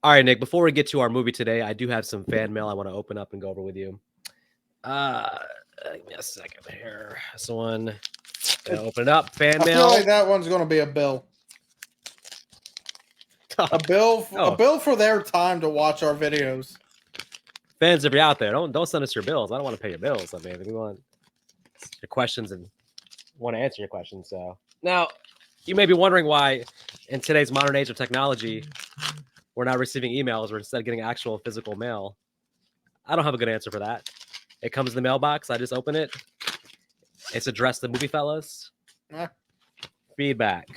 All right, Nick, before we get to our movie today, I do have some fan mail I want to open up and go over with you. Give me a second here. This one, gonna open it up. Fan I mail. feel like that one's going to be a bill. A Oh. bill for their time to watch our videos. Fans, if you're out there, don't send us your bills. I don't want to pay your bills. I mean, we want your questions and want to answer your questions. So now, you may be wondering why, in today's modern age of technology, we're not receiving emails. We're instead getting actual physical mail. I don't have a good answer for that. It comes in the mailbox. I just open it. It's addressed to Movie Fellas. Feedback.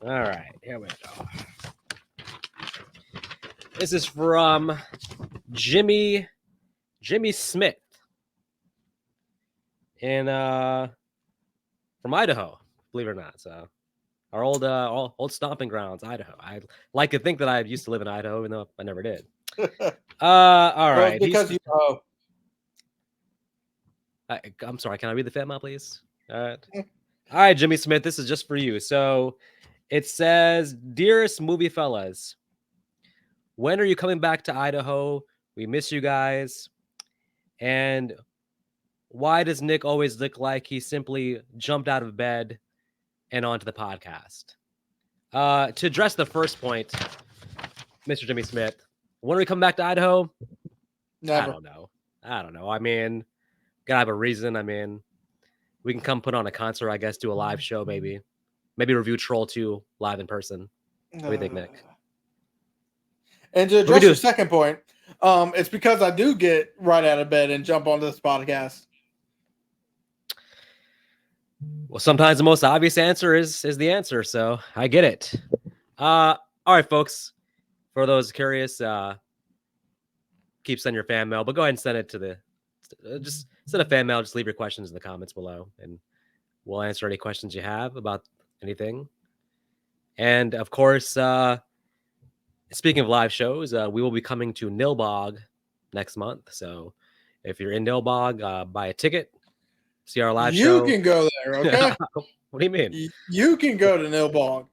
All right, here we go. This is from Jimmy Smith in from Idaho, believe it or not. So our old stomping grounds, Idaho. I like to think that I used to live in Idaho, even though I never did. All right. Because you know. I'm sorry. Can I read the fan mail, please? All right. All right, Jimmy Smith. This is just for you. So it says, "Dearest Movie Fellas, when are you coming back to Idaho? We miss you guys. And why does Nick always look like he simply jumped out of bed and onto the podcast?" To address the first point, Mr. Jimmy Smith, when are we coming back to Idaho? Never. I don't know. I mean, gotta have a reason. I mean, we can come put on a concert, I guess, do a live show, maybe review Troll 2 live in person. What do you think, Nick? And to address your second point, it's because I do get right out of bed and jump onto this podcast. Well, sometimes the most obvious answer is the answer, so I get it. All right, folks. For those curious, keep sending your fan mail, but go ahead and send it to the just send a fan mail. Just leave your questions in the comments below, and we'll answer any questions you have about anything. And of course, speaking of live shows, we will be coming to Nilbog next month. So if you're in Nilbog, buy a ticket, see our live show. You can go there, okay? What do you mean? You can go to Nilbog.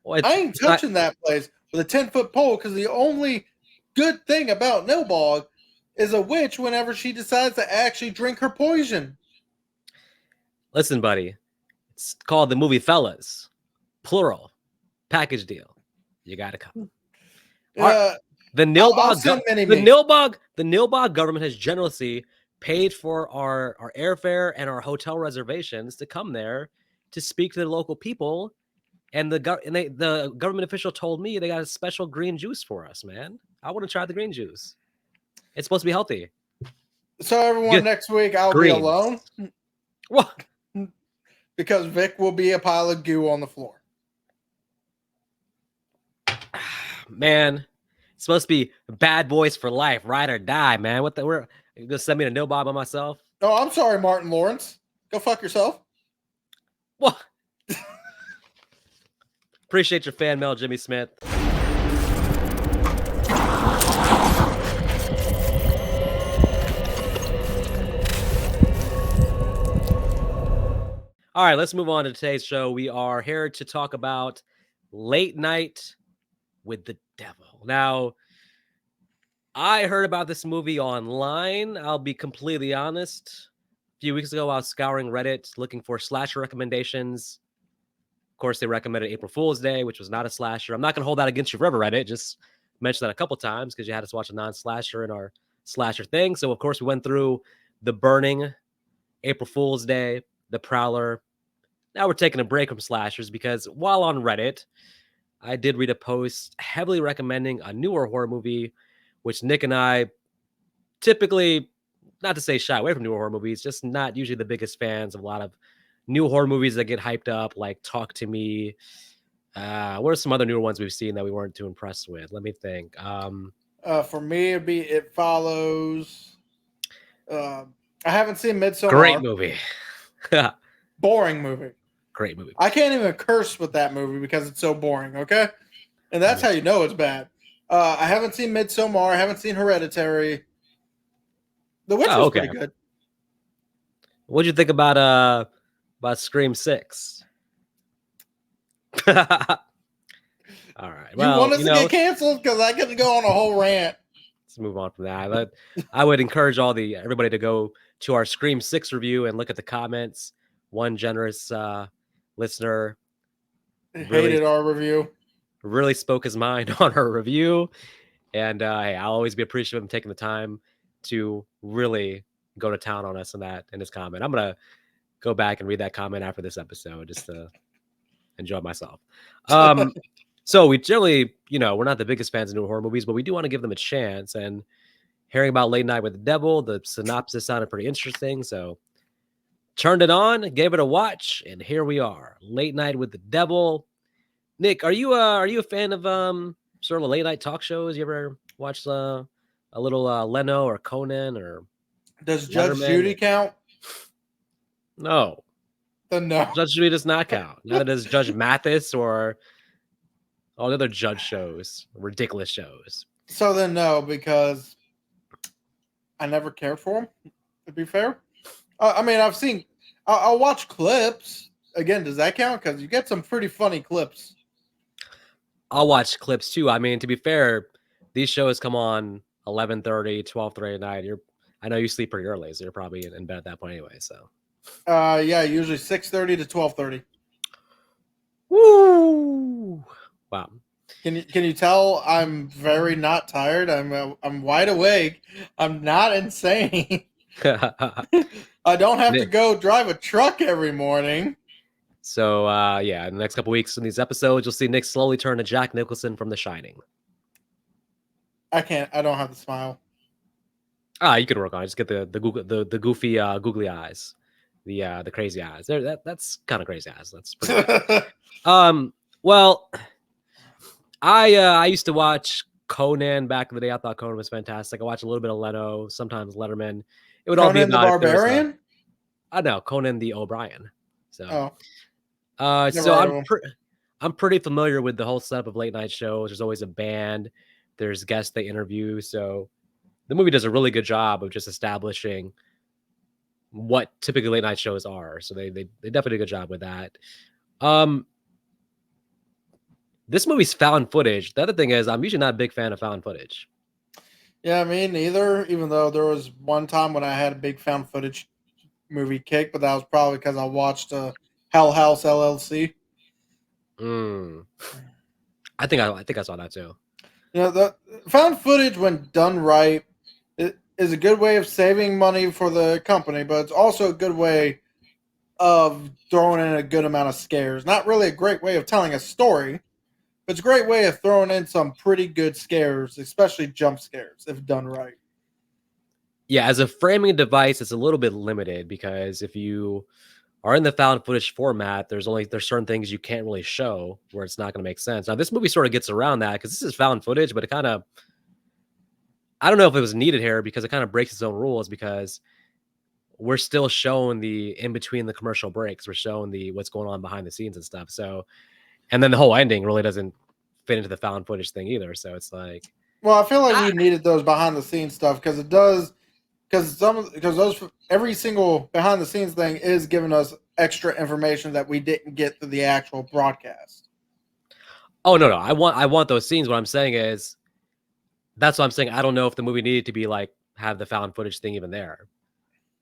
Well, I ain't touching that place with a 10-foot pole because the only good thing about Nilbog is a witch whenever she decides to actually drink her poison. Listen, buddy, it's called the Movie Fellas, plural, package deal. You got to come. The Nilbog government has generously paid for our airfare and our hotel reservations to come there to speak to the local people. And the government official told me they got a special green juice for us, man. I want to try the green juice. It's supposed to be healthy. So everyone, next week I'll be alone. What? Because Vic will be a pile of goo on the floor. Man, it's supposed to be bad boys for life, ride or die, man. What the? We're gonna send me to Nilbog by myself? Oh, I'm sorry, Martin Lawrence. Go fuck yourself. What? Appreciate your fan mail, Jimmy Smith. All right, let's move on to today's show. We are here to talk about Late Night with the Devil. Now, I heard about this movie online. I'll be completely honest. A few weeks ago, I was scouring Reddit looking for slasher recommendations. Of course, they recommended April Fool's Day, which was not a slasher. I'm not going to hold that against you forever, Reddit. Just mentioned that a couple times because you had us watch a non-slasher in our slasher thing. So, of course, we went through The Burning, April Fool's Day, The Prowler. Now we're taking a break from slashers because while on Reddit, I did read a post heavily recommending a newer horror movie, which Nick and I typically, not to say shy away from newer horror movies, just not usually the biggest fans of a lot of new horror movies that get hyped up, like Talk to Me. What are some other newer ones we've seen that we weren't too impressed with? Let me think. For me, it'd be It Follows. I haven't seen Midsommar. Great movie. Boring movie. Great movie. I can't even curse with that movie because it's so boring, okay? And that's how you know it's bad. I haven't seen Midsommar. I haven't seen Hereditary. The Witch was pretty good. What'd you think about Scream 6? All right. You Well, want us to get canceled? Because I couldn't go on a whole rant. Let's move on from that. I would encourage everybody to go to our Scream 6 review and look at the comments. One generous listener Hated our review. Really spoke his mind on our review. And hey, I'll always be appreciative of him taking the time to really go to town on us in his comment. I'm going to go back and read that comment after this episode just to enjoy myself. So we generally, we're not the biggest fans of new horror movies, but we do want to give them a chance. And hearing about Late Night with the Devil, the synopsis sounded pretty interesting. So turned it on, gave it a watch, and here we are. Late Night with the Devil. Nick, are you a fan of sort of late night talk shows? You ever watch a little Leno or Conan or does Judge Judy count? No. No. Judge Judy does not count. Neither does Judge Mathis or all the other judge shows, ridiculous shows. So then no, because I never cared for them, to be fair. I mean, I'll watch clips. Again, does that count? Because you get some pretty funny clips. I'll watch clips too. I mean, to be fair, these shows come on 11:30, 12:30 at night. I know you sleep pretty early, so you're probably in bed at that point anyway. So, yeah, usually 6:30 to 12:30. Woo! Wow. Can you tell I'm very not tired? I'm wide awake. I'm not insane. I don't have to go drive a truck every morning. So, yeah, in the next couple weeks in these episodes, you'll see Nick slowly turn to Jack Nicholson from The Shining. I don't have the smile. You can work on it. Just get the goofy googly eyes, the crazy eyes. That's kind of crazy eyes. That's pretty well, I used to watch Conan back in the day. I thought Conan was fantastic. I watched a little bit of Leno, sometimes Letterman. It would all be about Conan the Barbarian. I know Conan the O'Brien. So, oh. So I'm pretty familiar with the whole setup of late night shows. There's always a band. There's guests they interview. So the movie does a really good job of just establishing what typically late night shows are. So they definitely did a good job with that. This movie's found footage. The other thing is I'm usually not a big fan of found footage. Yeah, me neither, even though there was one time when I had a big found footage movie kick, but that was probably because I watched Hell House LLC. I think I saw that too. The found footage, when done right, is a good way of saving money for the company, but it's also a good way of throwing in a good amount of scares. Not really a great way of telling a story, but it's a great way of throwing in some pretty good scares, especially jump scares, if done right. Yeah, as a framing device, it's a little bit limited because if you are in the found footage format, there's certain things you can't really show where it's not going to make sense. Now, this movie sort of gets around that because this is found footage, but it kind of, I don't know if it was needed here because it kind of breaks its own rules because we're still showing the in between the commercial breaks. We're showing what's going on behind the scenes and stuff. So, and then the whole ending really doesn't fit into the found footage thing either. So it's like, well, I feel like we needed those behind the scenes stuff because it does. Because every single behind the scenes thing is giving us extra information that we didn't get through the actual broadcast. Oh no, I want those scenes. What I'm saying is, that's what I'm saying. I don't know if the movie needed to be like have the found footage thing even there.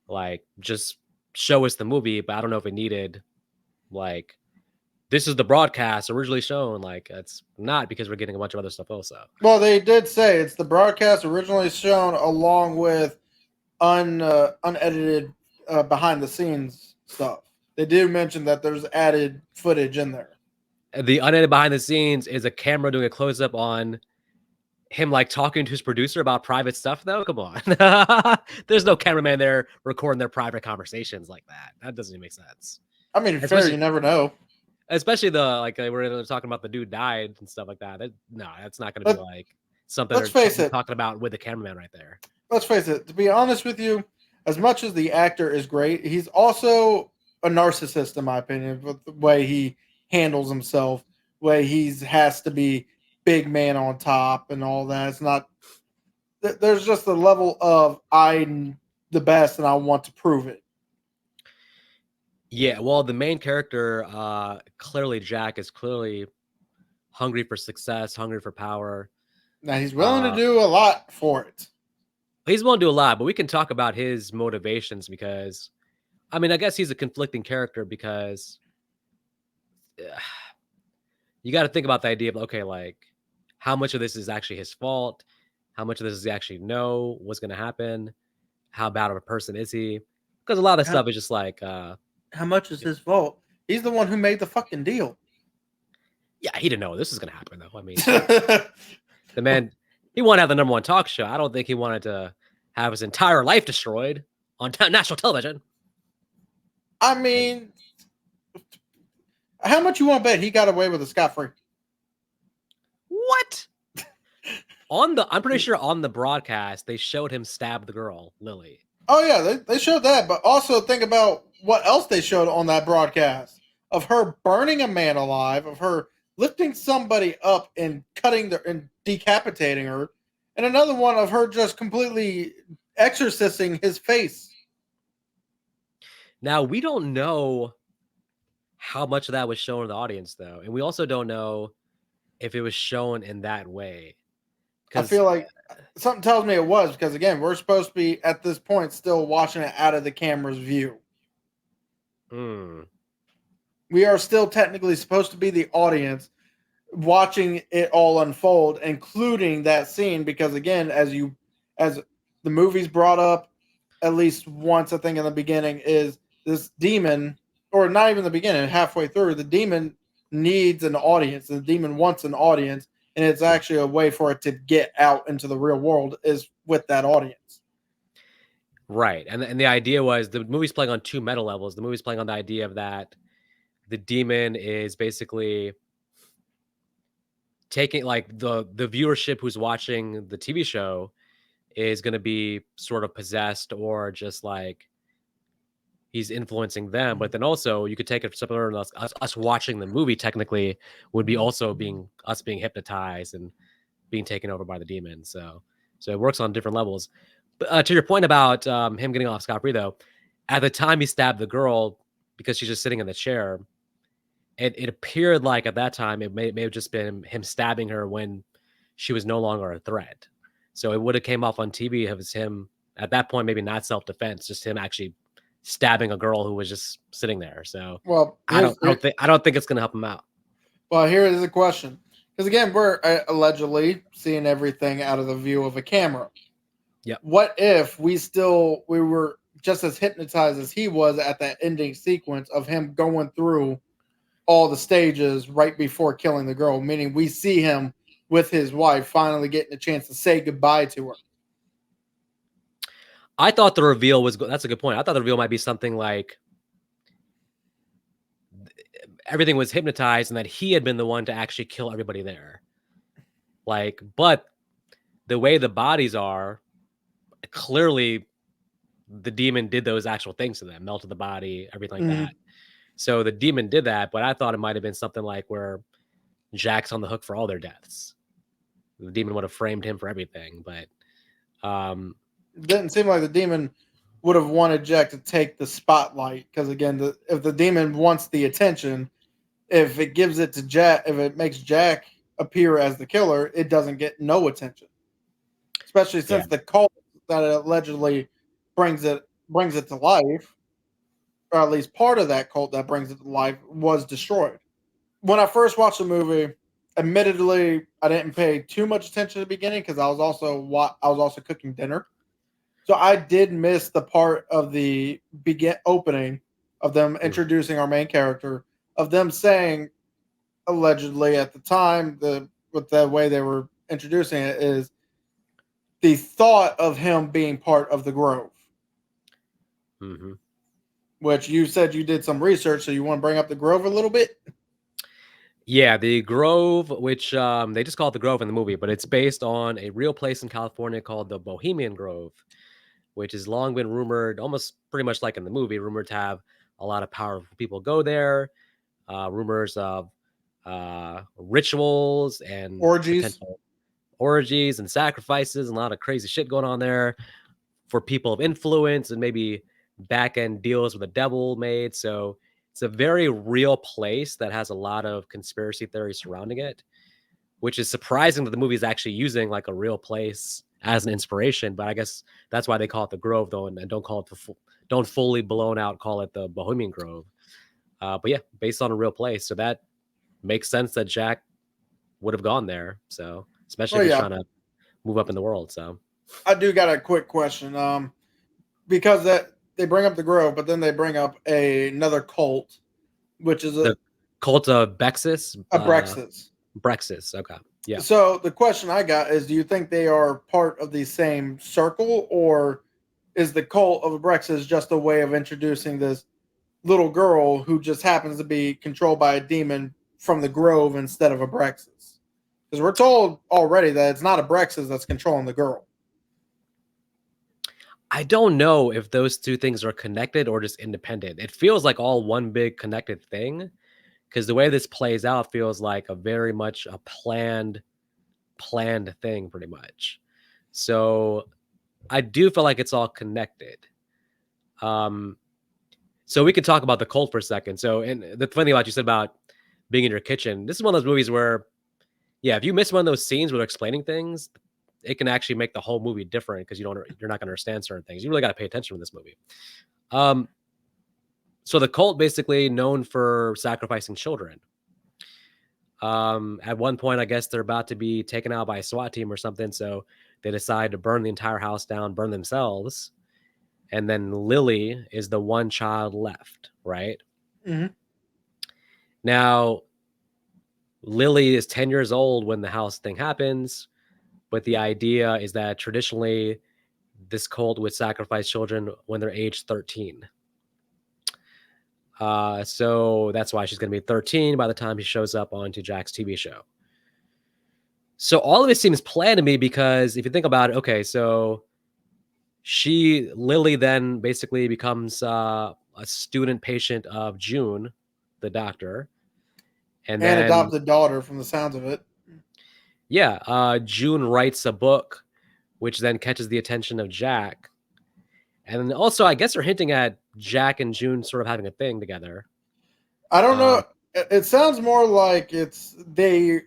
Like, just show us the movie, but I don't know if it needed like this is the broadcast originally shown. Like, it's not because we're getting a bunch of other stuff also. Well, they did say it's the broadcast originally shown along with unedited behind the scenes stuff. They did mention that there's added footage in there. The unedited behind the scenes is a camera doing a close up on him like talking to his producer about private stuff though. Come on. There's no cameraman there recording their private conversations like that. That doesn't even make sense. I mean, fair, you never know. Especially we're talking about the dude died and stuff like that. No, that's not going to be like something they're talking about with the cameraman right there. Let's face it, to be honest with you, as much as the actor is great, he's also a narcissist, in my opinion, with the way he handles himself, way he has to be big man on top and all that. It's not, there's just a level of I'm the best and I want to prove it. Yeah, well, the main character, clearly Jack is clearly hungry for success, hungry for power. Now he's willing to do a lot for it. He's willing to do a lot, but we can talk about his motivations because, I mean, I guess he's a conflicting character because you got to think about the idea of, okay, like how much of this is actually his fault? How much of this does he actually know what's going to happen? How bad of a person is he? Because a lot of stuff is just like, how much is his fault? He's the one who made the fucking deal. Yeah, he didn't know this was going to happen, though. I mean, the man, he wanted to have the #1 talk show. I don't think he wanted to have his entire life destroyed on national television. I mean, how much you want to bet he got away with a scot-free? What? I'm pretty sure on the broadcast, they showed him stab the girl, Lily. Oh, yeah, they showed that. But also think about what else they showed on that broadcast of her burning a man alive, of her lifting somebody up and and decapitating her, and another one of her just completely exorcising his face. Now, we don't know how much of that was shown in the audience, though. And we also don't know if it was shown in that way. I feel like something tells me it was because, again, we're supposed to be, at this point, still watching it out of the camera's view. We are still technically supposed to be the audience watching it all unfold, including that scene, because, again, as the movie's brought up at least once, I think, in the beginning, is this demon, or not even the beginning, halfway through, the demon needs an audience. The demon wants an audience, and it's actually a way for it to get out into the real world is with that audience. Right. And the idea was the movie's playing on 2 meta levels. The movie's playing on the idea of that the demon is basically taking, like, the viewership who's watching the TV show is going to be sort of possessed or just like he's influencing them. But then also you could take it similar to us watching the movie technically would be also being hypnotized and being taken over by the demon. So it works on different levels. But to your point about him getting off scot-free, though, at the time he stabbed the girl because she's just sitting in the chair, it appeared like at that time it may have just been him stabbing her when she was no longer a threat. So it would have came off on TV as him at that point, maybe not self-defense, just him actually stabbing a girl who was just sitting there. So I don't think it's going to help him out. Well, here is a question, because again, we're allegedly seeing everything out of the view of a camera. Yep. What if we were just as hypnotized as he was at that ending sequence of him going through all the stages right before killing the girl, meaning we see him with his wife finally getting a chance to say goodbye to her. I thought the reveal was, that's a good point. I thought the reveal might be something like everything was hypnotized and that he had been the one to actually kill everybody there. Like, but the way the bodies are, clearly the demon did those actual things to them, melted the body, everything like that. So the demon did that, but I thought it might have been something like where Jack's on the hook for all their deaths. The demon would have framed him for everything, but it didn't seem like the demon would have wanted Jack to take the spotlight, because again, if the demon wants the attention, if it gives it to Jack, if it makes Jack appear as the killer, it doesn't get no attention. Especially since the cult that allegedly brings it to life, or at least part of that cult that brings it to life, was destroyed. When I first watched the movie, admittedly, I didn't pay too much attention at the beginning because I was also cooking dinner. So I did miss the part of the opening of them introducing our main character, of them saying, allegedly at the time, with the way they were introducing it, is the thought of him being part of the Grove. Which you said you did some research, so you want to bring up the Grove a little bit? Yeah, the Grove, which they just call it the Grove in the movie, but it's based on a real place in California called the Bohemian Grove, which has long been rumored, almost pretty much like in the movie, rumored to have a lot of powerful people go there. Rumors of rituals and orgies and sacrifices, and a lot of crazy shit going on there for people of influence and maybe back end deals with the devil made. So it's a very real place that has a lot of conspiracy theories surrounding it. which is surprising that the movie is actually using like a real place as an inspiration. But I guess that's why they call it the Grove, though, and don't call it don't fully blown out call it the Bohemian Grove. But yeah, based on a real place, so that makes sense that Jack would have gone there. So especially if he's trying to move up in the world. So I do got a quick question. Because that they bring up the Grove, but then they bring up another cult, which is the cult of Bexis. Brexis. Brexis. Okay. Yeah. So the question I got is, do you think they are part of the same circle, or is the cult of Brexis just a way of introducing this little girl who just happens to be controlled by a demon from the Grove instead of a Brexis? Because we're told already that it's not a Brexis that's controlling the girl. I don't know if those two things are connected or just independent. It feels like all one big connected thing, because the way this plays out feels like a very much a planned thing, pretty much. So I do feel like it's all connected. So we could talk about the cult for a second. So, and the funny thing about you said about being in your kitchen, this is one of those movies where, yeah, if you miss one of those scenes where they're explaining things, it can actually make the whole movie different because you're not going to understand certain things. You really got to pay attention to this movie. So the cult basically known for sacrificing children. At one point, I guess they're about to be taken out by a SWAT team or something. So they decide to burn the entire house down, burn themselves. And then Lily is the one child left, right? Mm-hmm. Now, Lily is 10 years old when the house thing happens. But the idea is that traditionally this cult would sacrifice children when they're age 13. So that's why she's going to be 13 by the time she shows up onto Jack's TV show. So all of it seems planned to me because if you think about it, okay, so Lily then basically becomes a student patient of June, the doctor. And then adopted daughter from the sounds of it. Yeah, June writes a book, which then catches the attention of Jack. And also, I guess they're hinting at Jack and June sort of having a thing together. I don't know. It sounds more like it's they,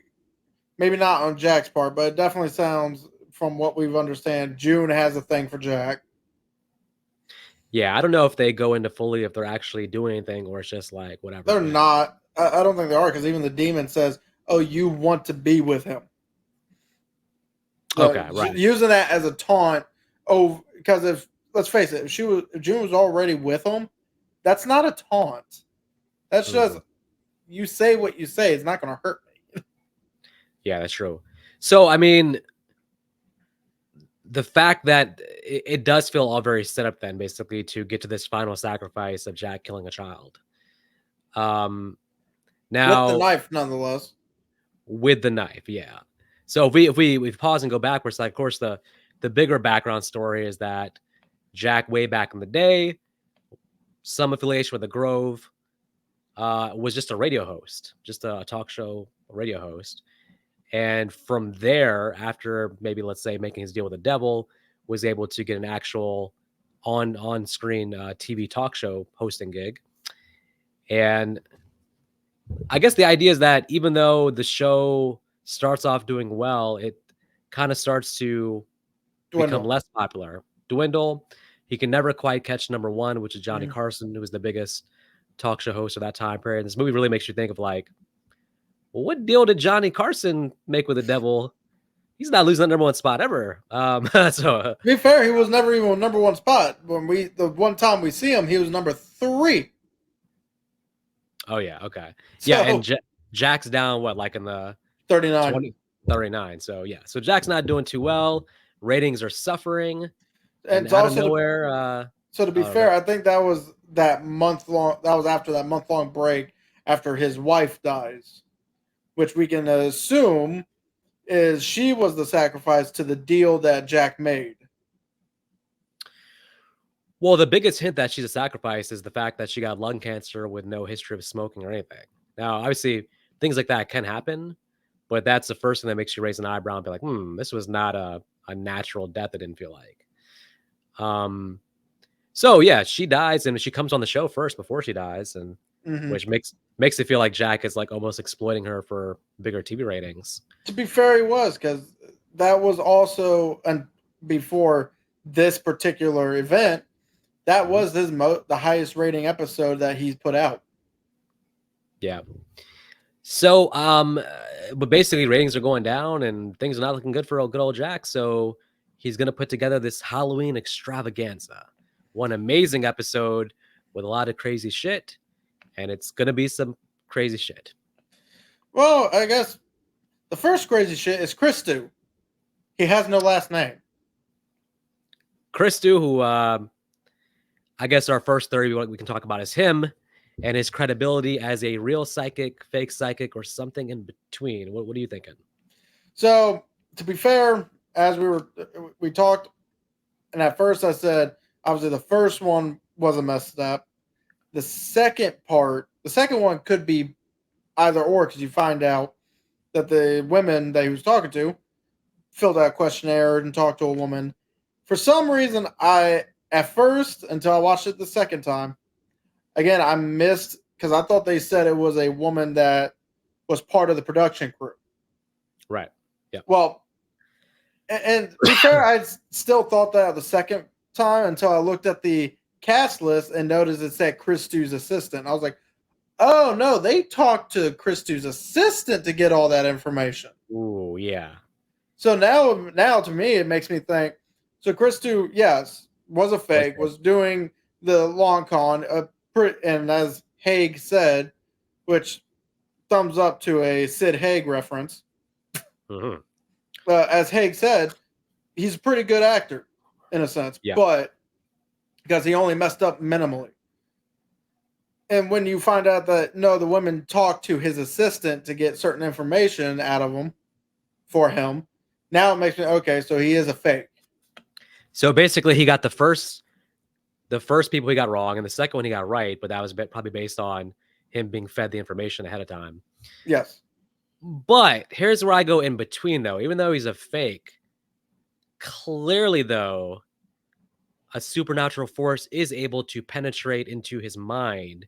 maybe not on Jack's part, but it definitely sounds, from what we've understand, June has a thing for Jack. Yeah, I don't know if they go into fully if they're actually doing anything or it's just like whatever. They're not. I don't think they are, because even the demon says, "Oh, you want to be with him." So okay, right. Using that as a taunt. Oh, because if, let's face it, if June was already with him, that's not a taunt. That's just, you say what you say. It's not going to hurt me. Yeah, that's true. So, I mean, the fact that it does feel all very set up then, basically, to get to this final sacrifice of Jack killing a child. Now, with the knife, nonetheless. With the knife, yeah. So if we pause and go backwards, like, of course, the bigger background story is that Jack, way back in the day, some affiliation with the Grove, was just a radio host, just a talk show radio host. And from there, after maybe, let's say, making his deal with the devil, was able to get an actual on-screen TV talk show hosting gig. And I guess the idea is that even though the show starts off doing well, it kind of starts to become less popular, dwindle. He can never quite catch number one, which is Johnny Carson, who was the biggest talk show host of that time period. This movie really makes you think of like, well, what deal did Johnny Carson make with the devil? He's not losing that number one spot ever. So to be fair, he was never even number one spot. When the one time we see him, he was number 3. Oh yeah, okay. So, yeah, and Jack's down what, like in the 39. 39. So yeah. So Jack's not doing too well. Ratings are suffering. And out of nowhere. So to be fair, I think that was that month-long. That was after that month-long break after his wife dies, which we can assume is she was the sacrifice to the deal that Jack made. Well, the biggest hint that she's a sacrifice is the fact that she got lung cancer with no history of smoking or anything. Now, obviously, things like that can happen, but that's the first thing that makes you raise an eyebrow and be like, this was not a natural death, it didn't feel like. So yeah, she dies and she comes on the show first before she dies. And which makes it feel like Jack is like almost exploiting her for bigger TV ratings. To be fair, he was, because that was also, and before this particular event, that was the highest rating episode that he's put out. Yeah. So, but basically ratings are going down and things are not looking good for good old Jack. So he's going to put together this Halloween extravaganza, one amazing episode with a lot of crazy shit. And it's going to be some crazy shit. Well, I guess the first crazy shit is Christu. He has no last name. Christu, who I guess our first theory we can talk about is him and his credibility as a real psychic, fake psychic, or something in between. What are you thinking? So, to be fair, as we talked, and at first I said, obviously the first one was a messed up. The second one could be either or, because you find out that the women that he was talking to filled out a questionnaire and talked to a woman. For some reason, at first, until I watched it the second time, again, I missed, because I thought they said it was a woman that was part of the production crew. Right. Yeah. Well, and to be fair, I still thought that the second time until I looked at the cast list and noticed it said Christu's assistant. I was like, oh no, they talked to Christu's assistant to get all that information. Ooh, yeah. So now to me, it makes me think, so Christu, yes, was a fake, was doing the long con, and as Haig said, which thumbs up to a Sid Haig reference. Mm-hmm. As Haig said, he's a pretty good actor in a sense, but because he only messed up minimally. And when you find out that no, the women talked to his assistant to get certain information out of him for him, now it makes me okay. So he is a fake. So basically, he got the first people he got wrong, and the second one he got right, but that was probably based on him being fed the information ahead of time. Yes. But here's where I go in between, though. Even though he's a fake, clearly, though, a supernatural force is able to penetrate into his mind,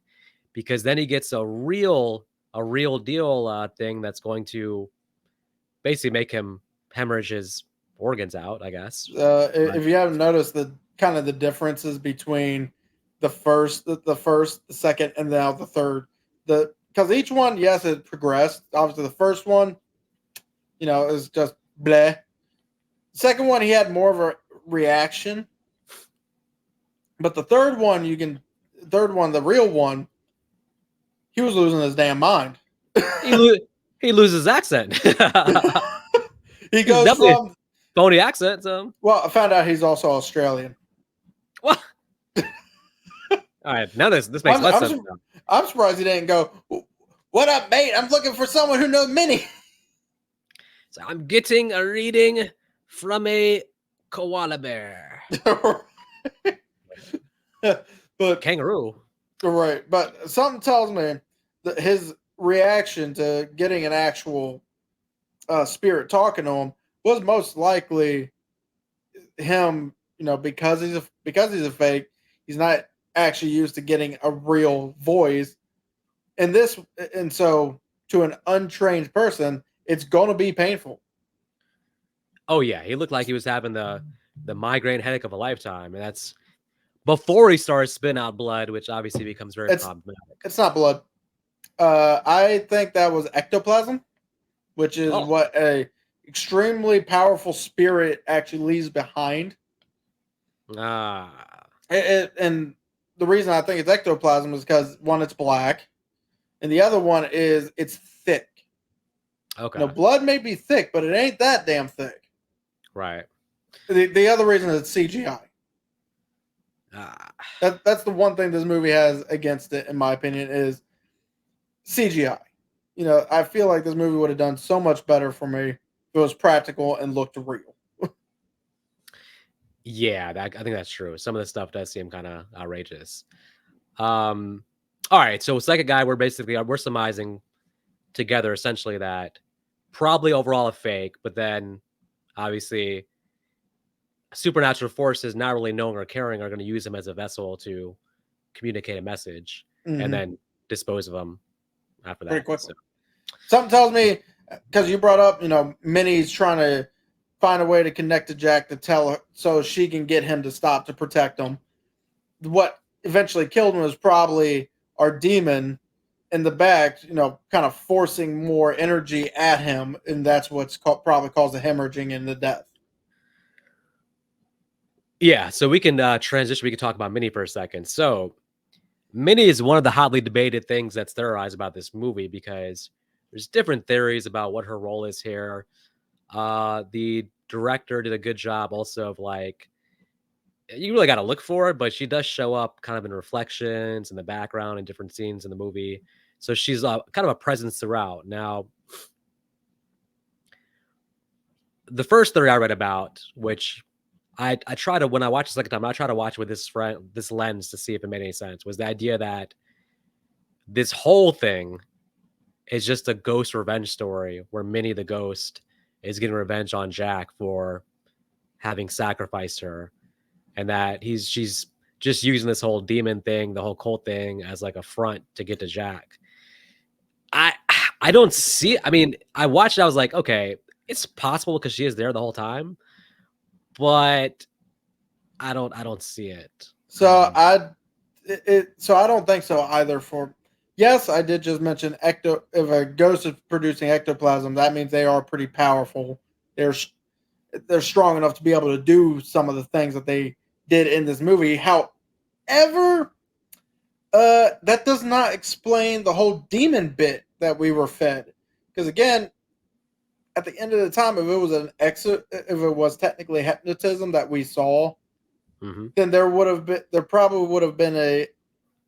because then he gets a real deal thing that's going to basically make him hemorrhage his organs out, I guess. If you haven't noticed the kind of the differences between the first, the second, and now the third, because each one, yes, it progressed. Obviously, the first one, is just bleh. Second one, he had more of a reaction, but the third one, the real one, he was losing his damn mind. He loses his accent. He goes from phony accent. So. Well, I found out he's also Australian. What? All right, now this makes less sense. I'm surprised he didn't go, "What up, mate? I'm looking for someone who knows Minnie." So I'm getting a reading from a koala bear. But kangaroo. Right, but something tells me that his reaction to getting an actual spirit talking to him was most likely him, because he's a fake, he's not actually used to getting a real voice. And so to an untrained person, it's gonna be painful. Oh yeah, he looked like he was having the migraine headache of a lifetime, and that's before he starts spitting out blood, which obviously becomes very problematic. It's not blood. I think that was ectoplasm, which is what a extremely powerful spirit actually leaves behind. And the reason I think it's ectoplasm is because one, it's black, and the other one is it's thick. Okay. Blood may be thick, but it ain't that damn thick. Right. The other reason is it's CGI. That's the one thing this movie has against it, in my opinion, is CGI. I feel like this movie would have done so much better for me if it was practical and looked real. Yeah, I think that's true. Some of the stuff does seem kind of outrageous. All right, so second guy, we're surmising together essentially that probably overall a fake, but then obviously supernatural forces not really knowing or caring are going to use him as a vessel to communicate a message, and then dispose of them after pretty that. quickly. Something tells me, because you brought up, Minnie's trying to find a way to connect to Jack to tell her so she can get him to stop to protect him. What eventually killed him was probably our demon in the back, kind of forcing more energy at him, and that's what's probably caused the hemorrhaging and the death. Yeah, so we can transition. We can talk about Minnie for a second. So Minnie is one of the hotly debated things that's theorized about this movie because there's different theories about what her role is here. The director did a good job also of like, you really got to look for it, but she does show up kind of in reflections in the background in different scenes in the movie. So she's kind of a presence throughout. Now, the first theory I read about, which I try to, when I watch the second time, I try to watch with this lens to see if it made any sense, was the idea that this whole thing is just a ghost revenge story where Minnie the ghost is getting revenge on Jack for having sacrificed her, and that she's just using this whole demon thing, the whole cult thing, as like a front to get to Jack. I don't see. I mean, I watched it. I was like, okay, it's possible because she is there the whole time, but I don't see it. So I don't think so either. Yes, I did just mention if a ghost is producing ectoplasm, that means they are pretty powerful. They're strong enough to be able to do some of the things that they did in this movie. However, that does not explain the whole demon bit that we were fed. Because again, at the end of the time, if it was technically hypnotism that we saw, then there probably would have been a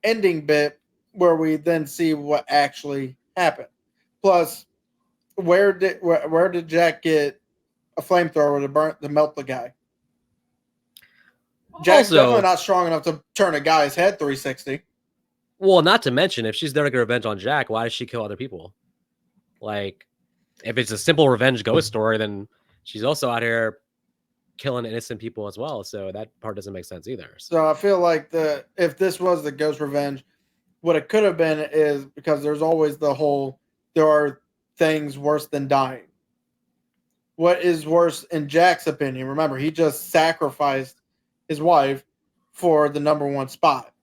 ending bit where we then see what actually happened. Plus, where did Jack get a flamethrower to melt the guy? Jack's definitely not strong enough to turn a guy's head 360. Well, not to mention, if she's there to get revenge on Jack, why does she kill other people? Like, if it's a simple revenge ghost story, then she's also out here killing innocent people as well. So that part doesn't make sense either. So I feel like if this was the ghost revenge, what it could have been is because there's always the whole, there are things worse than dying. What is worse in Jack's opinion? Remember, he just sacrificed his wife for the number one spot.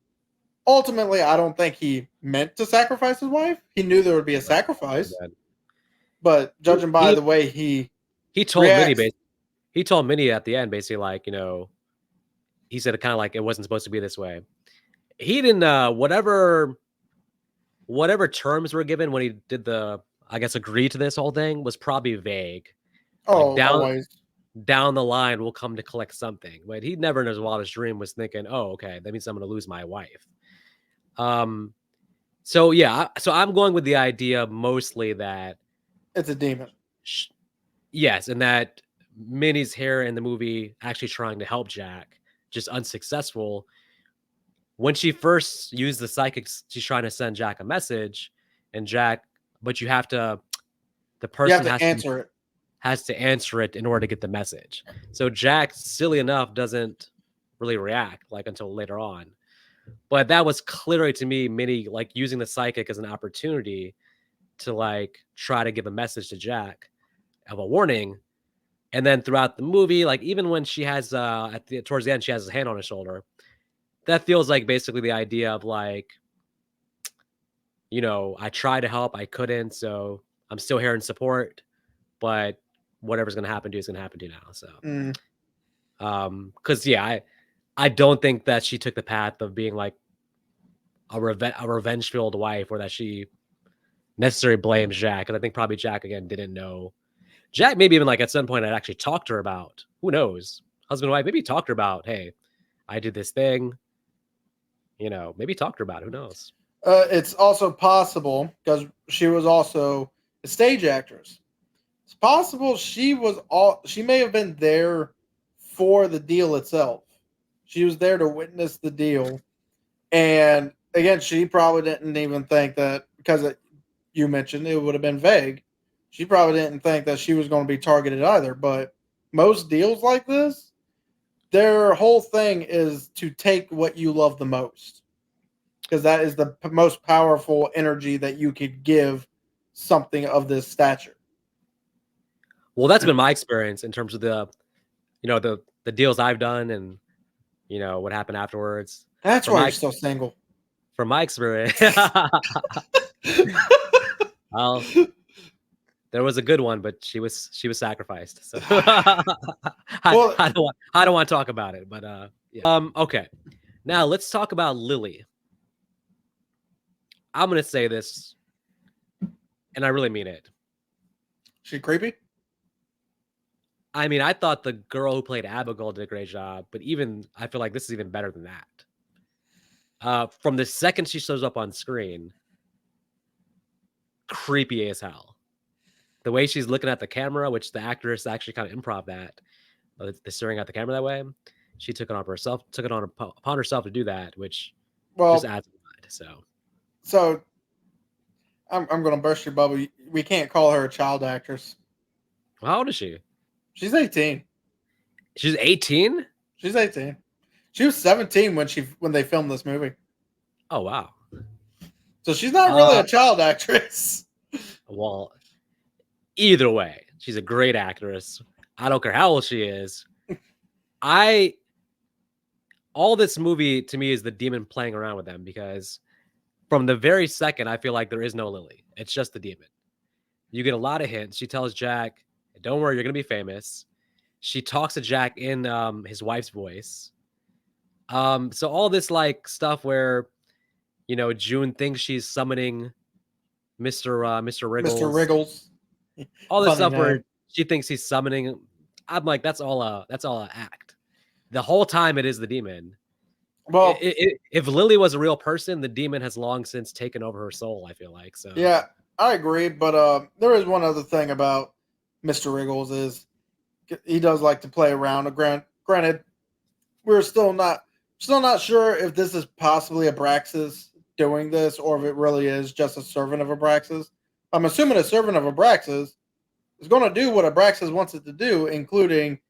Ultimately, I don't think he meant to sacrifice his wife. He knew there would be a sacrifice. But judging by the way he told Minnie, he told Minnie at the end, basically, like, he said it kind of like it wasn't supposed to be this way. He didn't whatever terms were given when he did agree to this whole thing was probably vague. Oh, like always. Down the line, we'll come to collect something. But he never in his wildest dream was thinking, oh, okay, that means I'm going to lose my wife. So yeah, so I'm going with the idea mostly that it's a demon. Yes, and that Minnie's here in the movie actually trying to help Jack, just unsuccessful. When she first used the psychics, she's trying to send Jack a message, and Jack, but the person has to answer it in order to get the message. So Jack, silly enough, doesn't really react until later on. But that was clearly to me Minnie using the psychic as an opportunity to try to give a message to Jack of a warning. And then throughout the movie, even when she has towards the end, she has his hand on his shoulder. That feels like basically the idea of I tried to help, I couldn't, so I'm still here in support, but whatever's going to happen to you is going to happen to you now. So, because I don't think that she took the path of being a revenge-filled wife, or that she necessarily blames Jack. And I think probably Jack again didn't know. Jack maybe even at some point I'd actually talked to her about, who knows, husband and wife, maybe talked to her about, hey, I did this thing. Maybe talked to her about it, who knows. It's also possible because she was also a stage actress. It's possible she may have been there for the deal itself. She was there to witness the deal. And again, she probably didn't even think that, because you mentioned it would have been vague. She probably didn't think that she was going to be targeted either. But most deals like this, their whole thing is to take what you love the most. because that is the most powerful energy that you could give something of this stature. Well, that's been my experience in terms of the deals I've done and what happened afterwards. That's From why my you're still single. from my experience, well, there was a good one, but she was sacrificed. So Well, I don't want to talk about it, but yeah. Okay. Now let's talk about Lily. I'm gonna say this, and I really mean it. she creepy? I mean, I thought the girl who played Abigail did a great job, but even I feel like this is even better than that. From the second she shows up on screen, creepy as hell. The way she's looking at the camera, which the actress actually kind of improv that, the staring at the camera that way. She took it on upon herself to do that, which just Well, adds a lot. So I'm going to burst your bubble. We can't call her a child actress. How old is she? She's 18. She's 18? She's 18. She was 17 when they filmed this movie. Oh, wow. So she's not really a child actress. Well, either way, she's a great actress. I don't care how old she is. All this movie to me is the demon playing around with them, because from the very second, I feel like there is no Lily. It's just the demon. You get a lot of hints. She tells Jack, don't worry, you're going to be famous. She talks to Jack in his wife's voice. So all this like stuff where, June thinks she's summoning Mr. Wriggles. Mr. Wriggles. All this stuff where she thinks he's summoning. I'm like, that's all a act. The whole time it is the demon. Well, if Lily was a real person, the demon has long since taken over her soul, I feel like. So yeah, I agree. But there is one other thing about Mr. Wriggles is he does like to play around. Granted, we're still not sure if this is possibly Abraxas doing this or if it really is just a servant of Abraxas. I'm assuming a servant of Abraxas is going to do what Abraxas wants it to do, including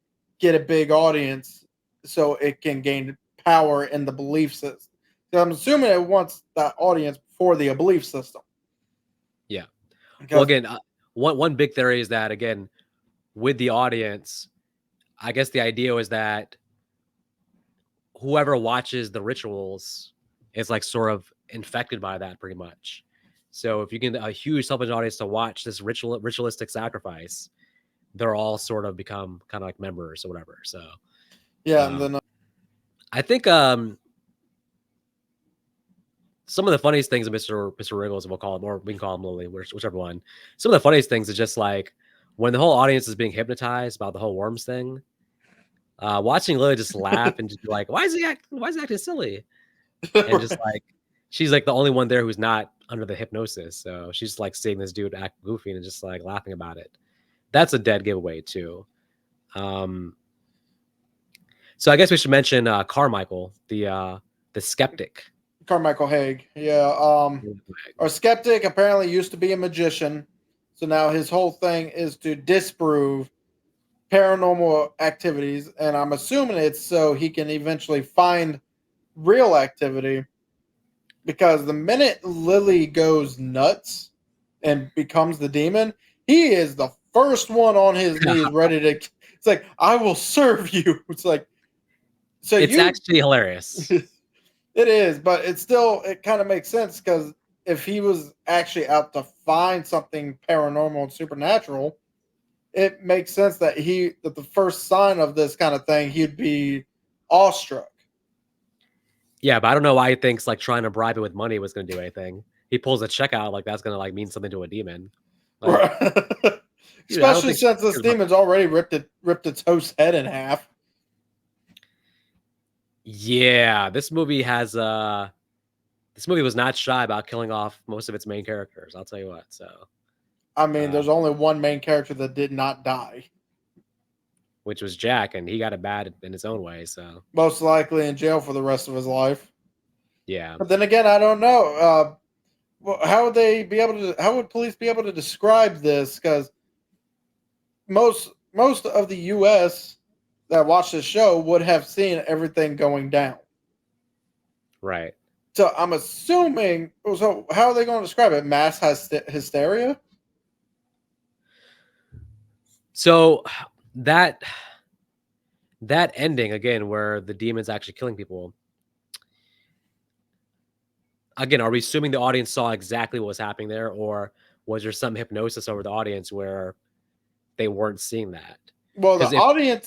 get a big audience so it can gain power in the belief system. So I'm assuming it wants that audience for the belief system. Yeah. Well, again, one big theory is that, again, with the audience, I guess the idea is that whoever watches the rituals is like sort of infected by that pretty much. So if you get a huge television audience to watch this ritualistic sacrifice, they're all sort of become kind of like members or whatever. So yeah, and then I think some of the funniest things of Mr. Wriggles, we'll call him, or we can call him Lily, whichever one. Some of the funniest things is just like when the whole audience is being hypnotized about the whole worms thing. Watching Lily just laugh and just be like, why is he acting silly? And just like, she's like the only one there who's not under the hypnosis. So she's like seeing this dude act goofy and just like laughing about it. That's a dead giveaway too. So I guess we should mention Carmichael, the skeptic. Carmichael Haig. Yeah. Our skeptic apparently used to be a magician. So now his whole thing is to disprove paranormal activities. And I'm assuming it's so he can eventually find real activity. Because the minute Lily goes nuts and becomes the demon, he is the first one on his knees ready to. It's like, I will serve you. It's like, so it's actually hilarious. It is, but it kind of makes sense because if he was actually out to find something paranormal and supernatural, it makes sense that the first sign of this kind of thing, he'd be awestruck. Yeah, but I don't know why he thinks like trying to bribe it with money was going to do anything. He pulls a check out like that's going to like mean something to a demon. Like, right. Especially since this demon's already ripped its host's head in half. Yeah, this movie was not shy about killing off most of its main characters. I'll tell you what. So, I mean, there's only one main character that did not die, which was Jack, and he got it bad in his own way. So most likely in jail for the rest of his life. Yeah, but then again, I don't know. How would they be able to? How would police be able to describe this? Because most of the U.S. that watched this show would have seen everything going down. Right. So I'm assuming. So how are they going to describe it? Mass hysteria. So that ending again, where the demon's actually killing people. Again, are we assuming the audience saw exactly what was happening there, or was there some hypnosis over the audience where they weren't seeing that? Well, Because if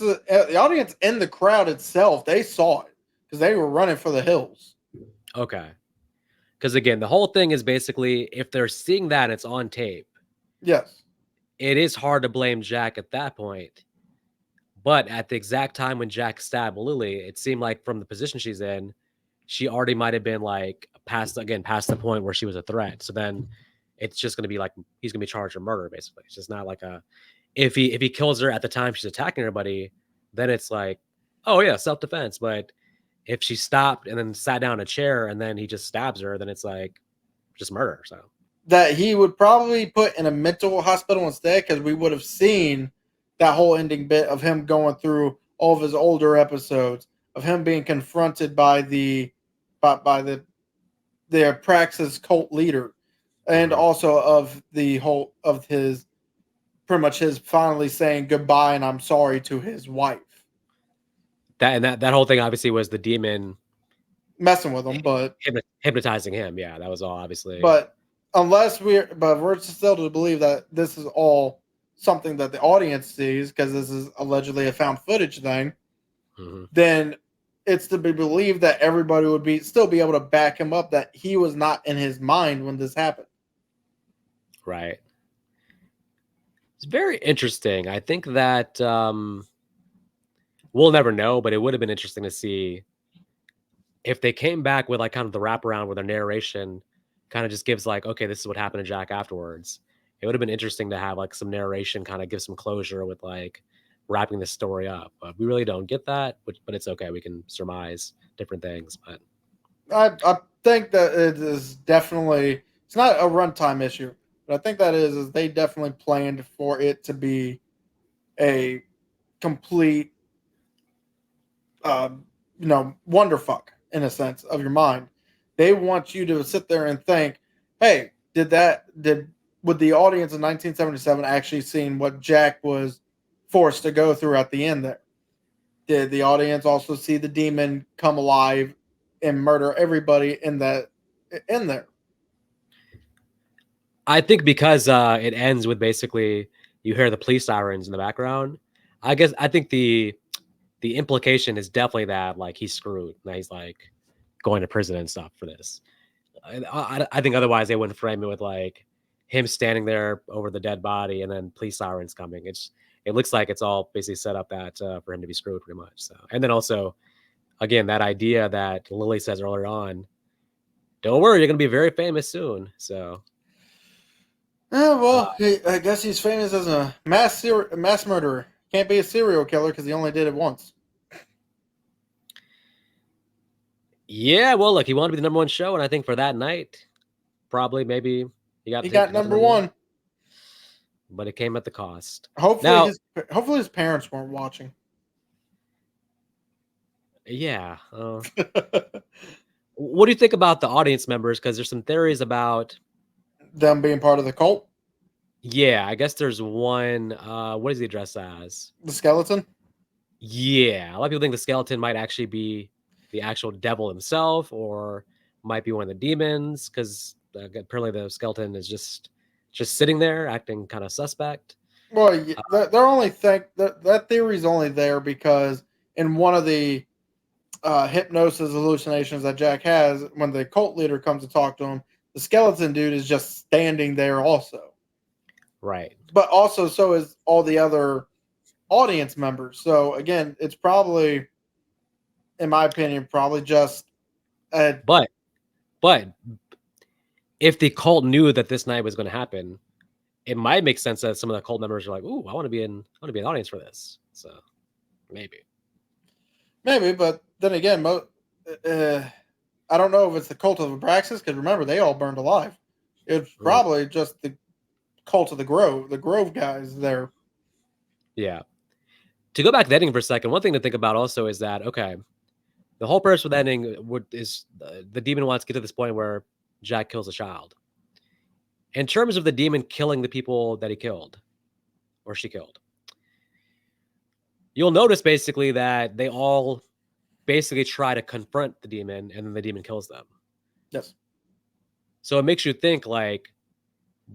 the audience and the crowd itself, they saw it because they were running for the hills. okay, because again, the whole thing is basically if they're seeing that it's on tape. Yes, It is hard to blame Jack at that point. But at the exact time when Jack stabbed Lily, it seemed like from the position she's in, she already might have been like past the point where she was a threat. So then it's just going to be like he's going to be charged with murder. Basically, it's just not like a if he kills her at the time she's attacking everybody, then it's like, oh yeah, self defense. But if she stopped and then sat down in a chair and then he just stabs her, then it's like just murder. So that he would probably put in a mental hospital instead because we would have seen that whole ending bit of him going through all of his older episodes of him being confronted by the Praxis cult leader, and also of the whole of his pretty much his finally saying goodbye and I'm sorry to his wife. That whole thing obviously was the demon Messing with him, but hypnotizing him. Yeah, that was all obviously. But we're still to believe that this is all something that the audience sees because this is allegedly a found footage thing. Then it's to be believed that everybody would still be able to back him up that he was not in his mind when this happened. Right. It's very interesting. I think that we'll never know, but it would have been interesting to see if they came back with like kind of the wraparound where their narration kind of just gives like, okay, this is what happened to Jack afterwards. It would have been interesting to have like some narration kind of give some closure with like wrapping the story up. But we really don't get that, but it's okay. We can surmise different things. But I think that it is definitely it's not a runtime issue, but I think that is they definitely planned for it to be a complete wonderfuck in a sense of your mind. They want you to sit there and think, hey, would the audience in 1977 actually seen what Jack was forced to go through at the end there? Did the audience also see the demon come alive and murder everybody in there? I think because it ends with basically you hear the police sirens in the background. I think the implication is definitely that like he's screwed. That he's like going to prison and stuff for this. I think otherwise they wouldn't frame it with like him standing there over the dead body and then police sirens coming. It looks like it's all basically set up that for him to be screwed pretty much. So and then also again that idea that Lily says earlier on, don't worry, you're gonna be very famous soon. So I guess he's famous as a mass murderer. Can't be a serial killer because he only did it once. Yeah, well, look, he wanted to be the number one show, and I think for that night, probably maybe he got number one. But it came at the cost. Hopefully his parents weren't watching. Yeah. What do you think about the audience members? Because there's some theories about them being part of the cult. Yeah, I guess there's one. What is he addressed as? The skeleton? Yeah. A lot of people think the skeleton might actually be the actual devil himself or might be one of the demons because apparently the skeleton is just sitting there acting kind of suspect. Well, they're only that theory is only there because in one of the hypnosis hallucinations that Jack has, when the cult leader comes to talk to him, the skeleton dude is just standing there also. Right. But also so is all the other audience members. So again, it's probably, in my opinion, probably just but if the cult knew that this night was going to happen, it might make sense that some of the cult members are like, "Ooh, I want to be an audience for this." So maybe, but then again, I don't know if it's the cult of Abraxas because remember they all burned alive. It's probably just the cult of the Grove guys there. Yeah. To go back to the ending for a second, one thing to think about also is that okay, The whole purpose of the ending is the demon wants to get to this point where Jack kills a child. In terms of the demon killing the people that he killed, or she killed, you'll notice basically that they all basically try to confront the demon, and then the demon kills them. Yes. So it makes you think, like,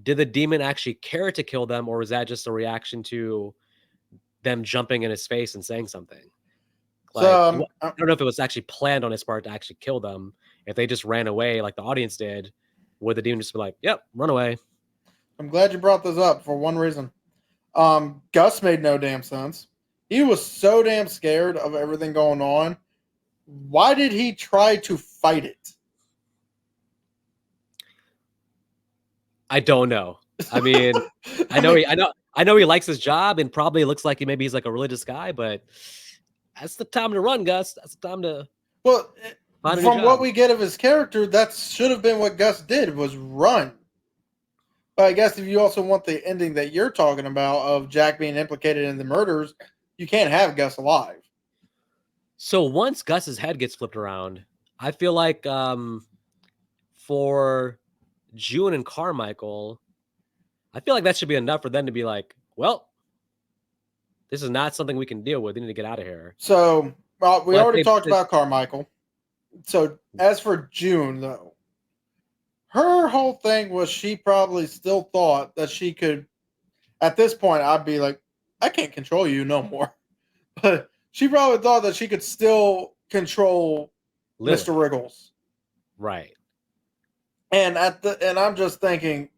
did the demon actually care to kill them, or was that just a reaction to them jumping in his face and saying something? Like, I don't know if it was actually planned on his part to actually kill them. If they just ran away like the audience did, would the demon just be like, yep, run away? I'm glad you brought this up for one reason. Gus made no damn sense. He was so damn scared of everything going on. Why did he try to fight it? I don't know. I mean, I know he likes his job and probably looks like he's like a religious guy, but that's the time to run, Gus. That's the time to find a new job. From what we get of his character, that should have been what Gus did, was run. But I guess if you also want the ending that you're talking about of Jack being implicated in the murders, you can't have Gus alive. So once Gus's head gets flipped around, I feel like for June and Carmichael, I feel like that should be enough for them to be like, well, this is not something we can deal with. We need to get out of here. So we already talked about Carmichael. So as for June, though, her whole thing was she probably still thought that she could, at this point, I'd be like, I can't control you no more. But she probably thought that she could still control Mr. Wriggles. Right. And I'm just thinking,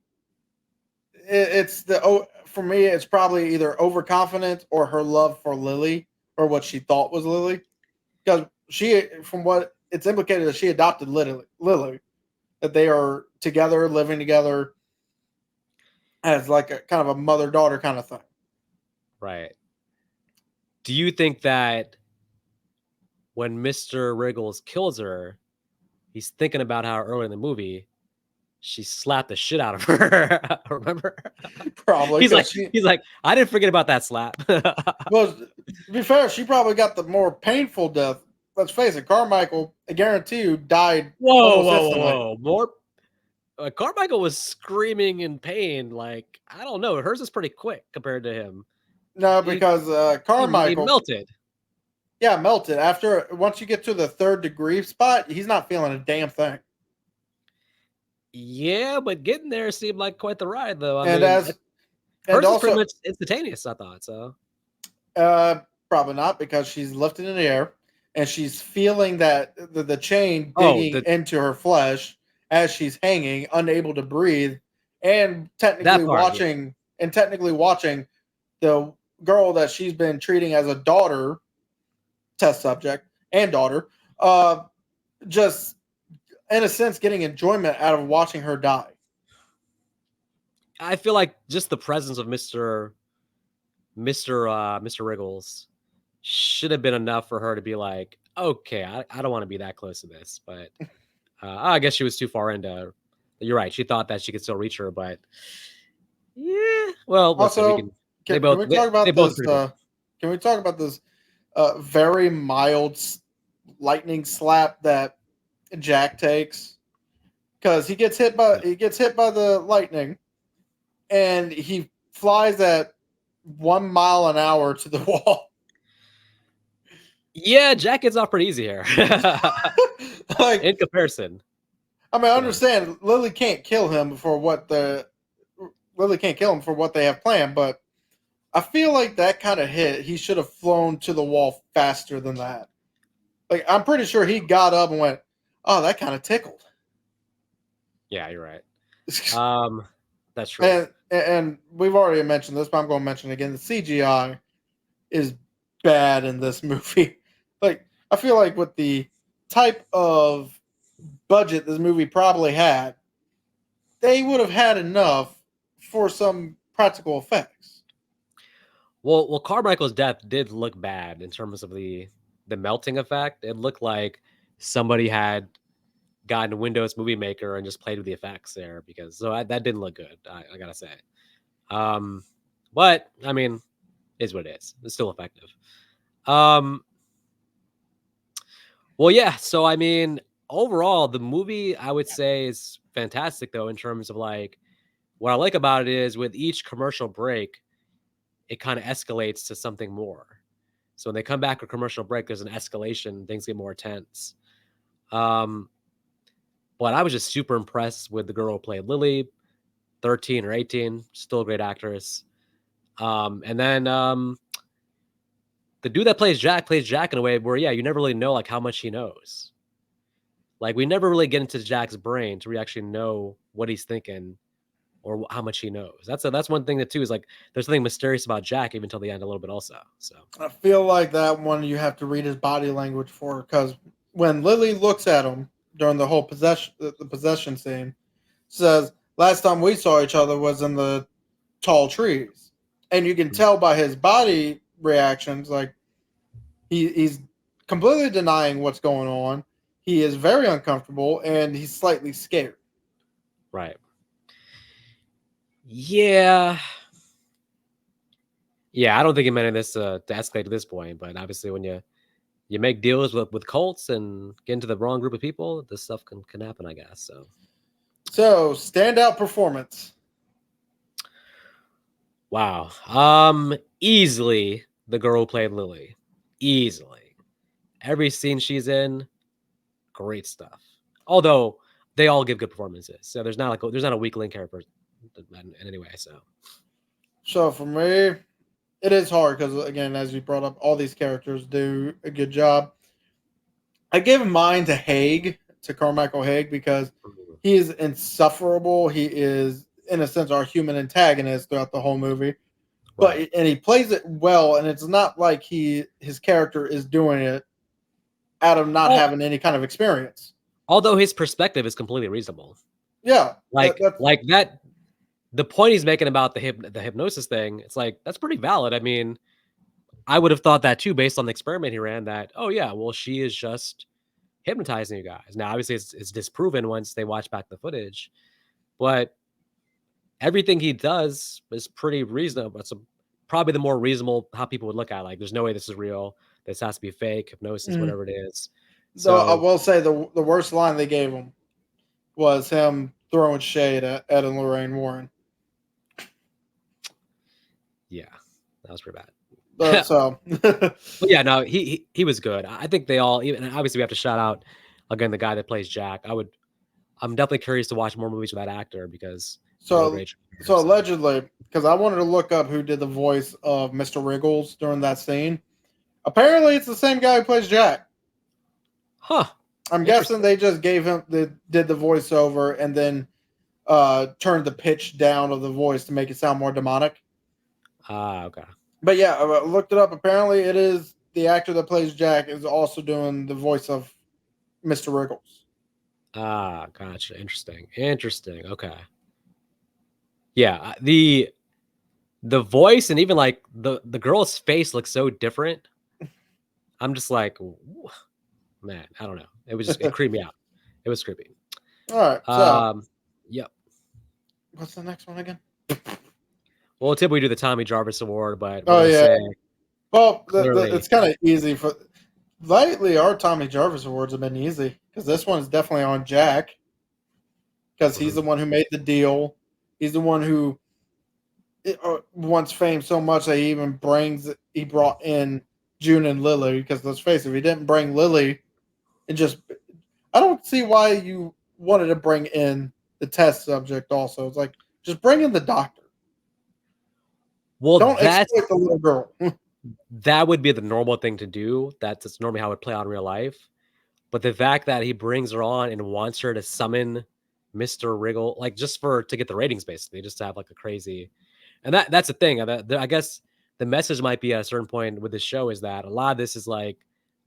for me, it's probably either overconfidence or her love for Lily, or what she thought was Lily. Because from what it's implicated, that she adopted Lily, that they are together, living together as like a kind of a mother-daughter kind of thing. Right. Do you think that when Mr. Wriggles kills her, he's thinking about how early in the movie she slapped the shit out of her? Remember? Probably. He's like, I didn't forget about that slap. Well, to be fair, she probably got the more painful death. Let's face it, Carmichael, I guarantee you, died. Whoa. More. Carmichael was screaming in pain. Like, I don't know. Hers is pretty quick compared to him. No, because Carmichael he melted. Yeah, melted. Once you get to the 3rd degree spot, he's not feeling a damn thing. Yeah, but getting there seemed like quite the ride, though. I mean, hers was pretty much instantaneous, I thought. So, probably not, because she's lifted in the air and she's feeling that the chain digging into her flesh as she's hanging, unable to breathe, and technically watching the girl that she's been treating as a daughter, test subject and daughter, just in a sense getting enjoyment out of watching her die. I feel like just the presence of Mr. Wriggles should have been enough for her to be like, okay, I don't want to be that close to this, but I guess she was too far into. You're right. She thought that she could still reach her, but yeah. Well, also, can we talk about this very mild lightning slap that Jack takes? Because he gets hit by the lightning, and he flies at 1 mile an hour to the wall. Yeah, Jack gets off pretty easy here. Like, in comparison. I mean, I understand Lily can't kill him for what they have planned, but I feel like that kind of hit, he should have flown to the wall faster than that. Like, I'm pretty sure he got up and went, "Oh, that kind of tickled." Yeah, you're right. That's true. And we've already mentioned this, but I'm going to mention it again. The CGI is bad in this movie. Like, I feel like with the type of budget this movie probably had, they would have had enough for some practical effects. Well, Carmichael's death did look bad in terms of the melting effect. It looked like somebody had gotten Windows Movie Maker and just played with the effects there, because that didn't look good. I gotta say. But I mean, is what it is. It's still effective. Well, Well, yeah. So I mean, overall, the movie I would say is fantastic, though, in terms of like what I like about it is with each commercial break, it kind of escalates to something more. So when they come back from commercial break, there's an escalation, things get more tense. Um, but I was just super impressed with the girl who played Lily, 13 or 18, still a great actress. And then the dude that plays Jack in a way where, yeah, you never really know like how much he knows. Like we never really get into Jack's brain to really actually know what he's thinking or how much he knows. That's one thing that too is like there's something mysterious about Jack even till the end a little bit also. So I feel like that one you have to read his body language for, because when Lily looks at him during the whole the possession scene, says, "Last time we saw each other was in the tall trees," and you can tell by his body reactions, like he's completely denying what's going on. He is very uncomfortable and he's slightly scared. right. Yeah. Yeah, I don't think he meant this to escalate to this point, but obviously when you make deals with cults and get into the wrong group of people, this stuff can happen, I guess. So, standout performance. Wow. Easily the girl who played Lily. Easily. Every scene she's in, great stuff. Although they all give good performances. So there's not a weak link character in any way. So, for me, it is hard because, again, as you brought up, all these characters do a good job. I give mine to Haig, to Carmichael Haig, because he is insufferable. He is, in a sense, our human antagonist throughout the whole movie. Right. And he plays it well, and it's not like his character is doing it out of not Well, having any kind of experience. although his perspective is completely reasonable. Yeah, Like that the point he's making about the hypnosis thing, it's like that's pretty valid. I mean, I would have thought that too based on the experiment he ran that, oh yeah, well she is just hypnotizing you guys. Now obviously it's disproven once they watch back the footage, but everything he does is pretty reasonable. It's probably the more reasonable how people would look at it. Like there's no way this is real. This has to be fake, hypnosis, mm. whatever it is. Though I So will say the worst line they gave him was him throwing shade at Ed and Lorraine Warren. yeah, that was pretty bad. So, but yeah, no, he was good. I think they all, even obviously we have to shout out again the guy that plays Jack. I'm definitely curious to watch more movies with that actor because he's done a so, great job. so allegedly, because I wanted to look up who did the voice of Mr. Wriggles during that scene. Apparently, it's the same guy who plays Jack. Huh. I'm guessing they just did the voiceover and then turned the pitch down of the voice to make it sound more demonic. Okay. But yeah, I looked it up. Apparently, it is the actor that plays Jack is also doing the voice of Mr. Wriggles. Gotcha. Interesting. Okay. Yeah, the voice and even like the girl's face looks so different. I'm just like, man, I don't know. It creeped me out. It was creepy. All right, so Yep. what's the next one again? Well, typically we do the Tommy Jarvis Award, but we're Oh gonna yeah. say Well, clearly. it's kind of easy for lately. Our Tommy Jarvis awards have been easy because this one is definitely on Jack because he's the one who made the deal. He's the one who wants fame so much that he brought in June and Lily. Because let's face it, if he didn't bring Lily, it just I don't see why you wanted to bring in the test subject. Also, it's like just bring in the doctor. Well, Don't exploit the little girl. that would be the normal thing to do. That's normally how it would play out in real life. But the fact that he brings her on and wants her to summon Mr. Wriggle, like just to get the ratings, basically, just to have like a crazy, and that's the thing. I guess the message might be at a certain point with this show is that a lot of this is like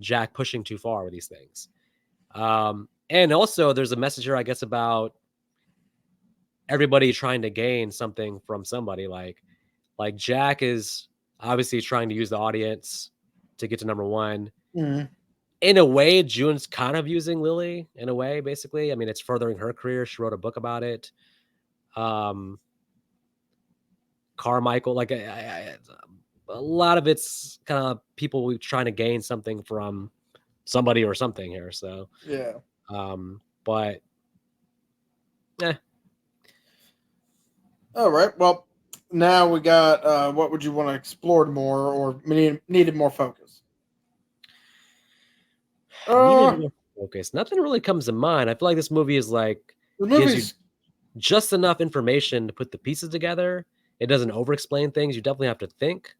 Jack pushing too far with these things. And also there's a message here, I guess, about everybody trying to gain something from somebody. Like Jack is obviously trying to use the audience to get to number one. Mm-hmm. In a way, June's kind of using Lily in a way, basically. I mean, it's furthering her career. She wrote a book about it. Carmichael, like a lot of it's kind of people trying to gain something from somebody or something here. So Yeah. But All right. Well, now we got what would you want to explore more or needed more focus? needed Uh, more focus. Nothing really comes to mind. I feel like this movie is like the gives you movie's just enough information to put the pieces together. It doesn't over-explain things. You definitely have to think.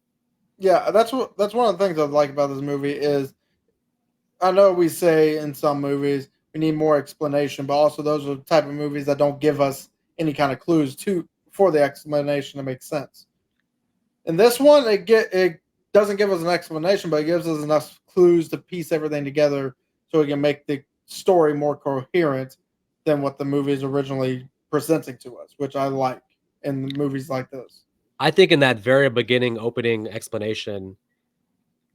yeah. That's one of the things I like about this movie is I know we say in some movies we need more explanation, but also those are the type of movies that don't give us any kind of clues to for the explanation to make sense. In this one, it doesn't give us an explanation, but it gives us enough clues to piece everything together so we can make the story more coherent than what the movie is originally presenting to us, which I like in movies like this. I think in that very beginning opening explanation,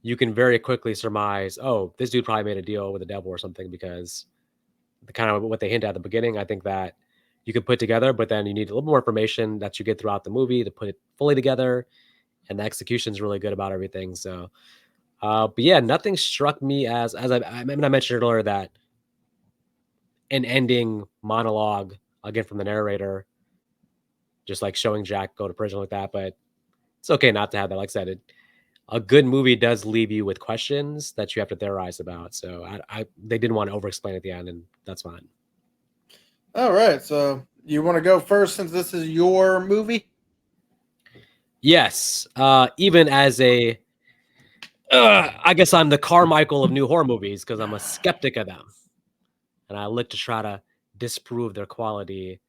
you can very quickly surmise, oh, this dude probably made a deal with the devil or something because the kind of what they hint at the beginning, I think that you can put together, but then you need a little more information that you get throughout the movie to put it fully together. And the execution is really good about everything. So, but yeah, nothing struck me I mentioned earlier that an ending monologue again from the narrator, just like showing Jack go to prison like that. But it's okay not to have that. Like I said, a good movie does leave you with questions that you have to theorize about. So they didn't want to over-explain at the end, and that's fine. All right, so you want to go first since this is your movie? Yes, even as I guess I'm the Carmichael of new horror movies because I'm a skeptic of them, and I look to try to disprove their quality.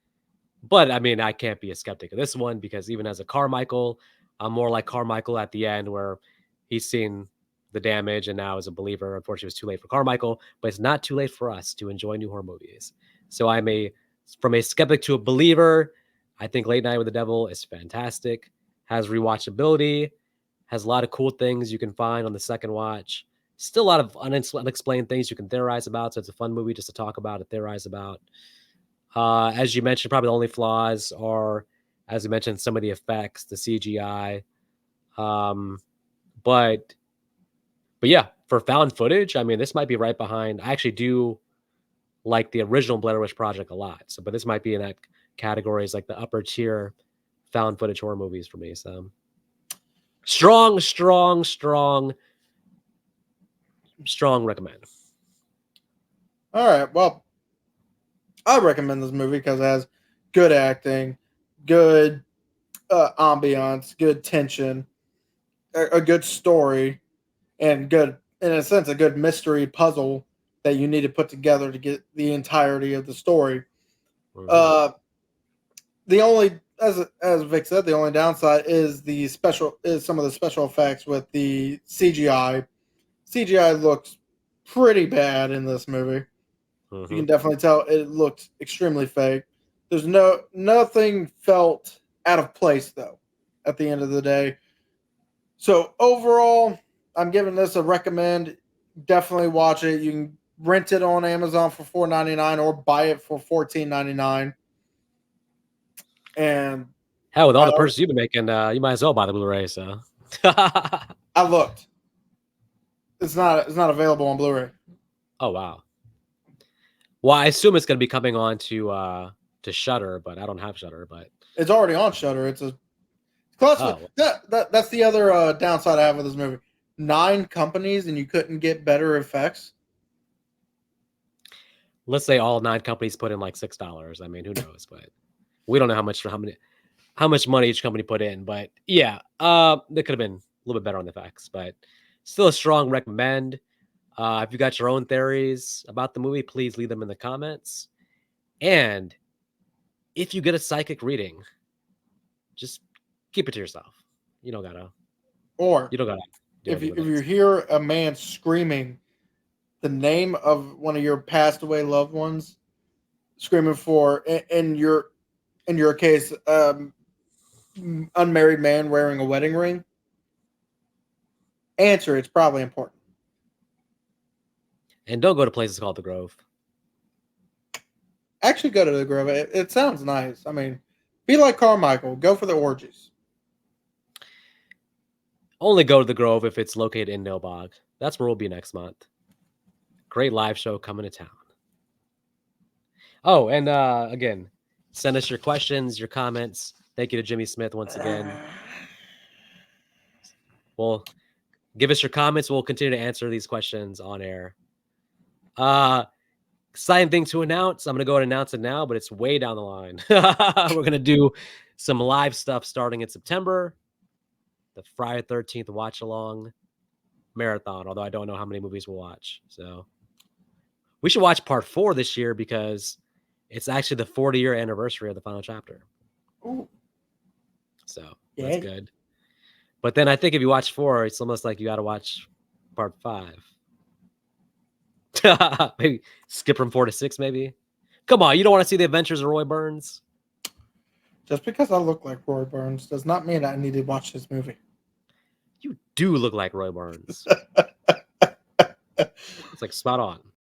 But I mean, I can't be a skeptic of this one because even as a Carmichael, I'm more like Carmichael at the end where he's seen the damage and now is a believer. Unfortunately, it was too late for Carmichael, but it's not too late for us to enjoy new horror movies. So from a skeptic to a believer. I think Late Night with the Devil is fantastic, has rewatchability, has a lot of cool things you can find on the second watch. Still a lot of unexplained things you can theorize about. So it's a fun movie just to talk about and theorize about. As you mentioned, probably the only flaws are, as you mentioned, some of the effects, the CGI. Um, but yeah, for found footage, I mean, this might be right behind. I actually do like the original Blair Witch Project a lot. So, but this might be in that category as like the upper tier found footage horror movies for me. So strong recommend. All right, well, I recommend this movie because it has good acting, good ambiance, good tension, a good story, and good, in a sense, a good mystery puzzle that you need to put together to get the entirety of the story. Mm-hmm. Uh, the only, as Vic said, the only downside is some of the special effects with the CGI. CGI looks pretty bad in this movie. You Mm-hmm. can definitely tell it looked extremely fake. There's nothing felt out of place though. At the end of the day, so overall, I'm giving this a recommend. Definitely watch it. You can rent it on Amazon for $4.99 or buy it for $14.99. And Hell, with all I the purchases you've been making, you might as well buy the Blu-ray. So, I looked. It's not available on Blu-ray. oh wow. Well, I assume it's going to be coming on to Shutter, but I don't have Shutter. But It's already on Shutter. It's a classified. oh, That's the other downside I have with this movie. 9 companies and you couldn't get better effects. let's say all 9 companies put in like $6. I mean, who knows? But we don't know how much money each company put in. But yeah, they could have been a little bit better on the facts, but still a strong recommend. If you got your own theories about the movie, please leave them in the comments. And if you get a psychic reading, just keep it to yourself. You don't gotta. Or You don't gotta do if anything you with if you it. hear a man screaming the name of one of your passed away loved ones, screaming for in your case, unmarried man wearing a wedding ring, answer it's probably important. And don't go to places called the Grove. Actually, go to the Grove. It sounds nice. I mean, be like Carmichael. Go for the orgies. Only go to the Grove if it's located in Nilbog. That's where we'll be next month. Great live show coming to town. Oh, and again, send us your questions, your comments. Thank you to Jimmy Smith once again. Well, give us your comments. We'll continue to answer these questions on air. Exciting thing to announce. I'm going to go and announce it now, but it's way down the line. We're going to do some live stuff starting in September. The Friday 13th watch along marathon, although I don't know how many movies we'll watch. So we should watch part 4 this year because it's actually the 40-year anniversary of the final chapter. Ooh. So that's good. But then I think if you watch 4, it's almost like you got to watch part 5. Maybe skip from 4 to 6, maybe. Come on, you don't want to see the adventures of Roy Burns? Just because I look like Roy Burns does not mean I need to watch this movie. You do look like Roy Burns. It's like spot on.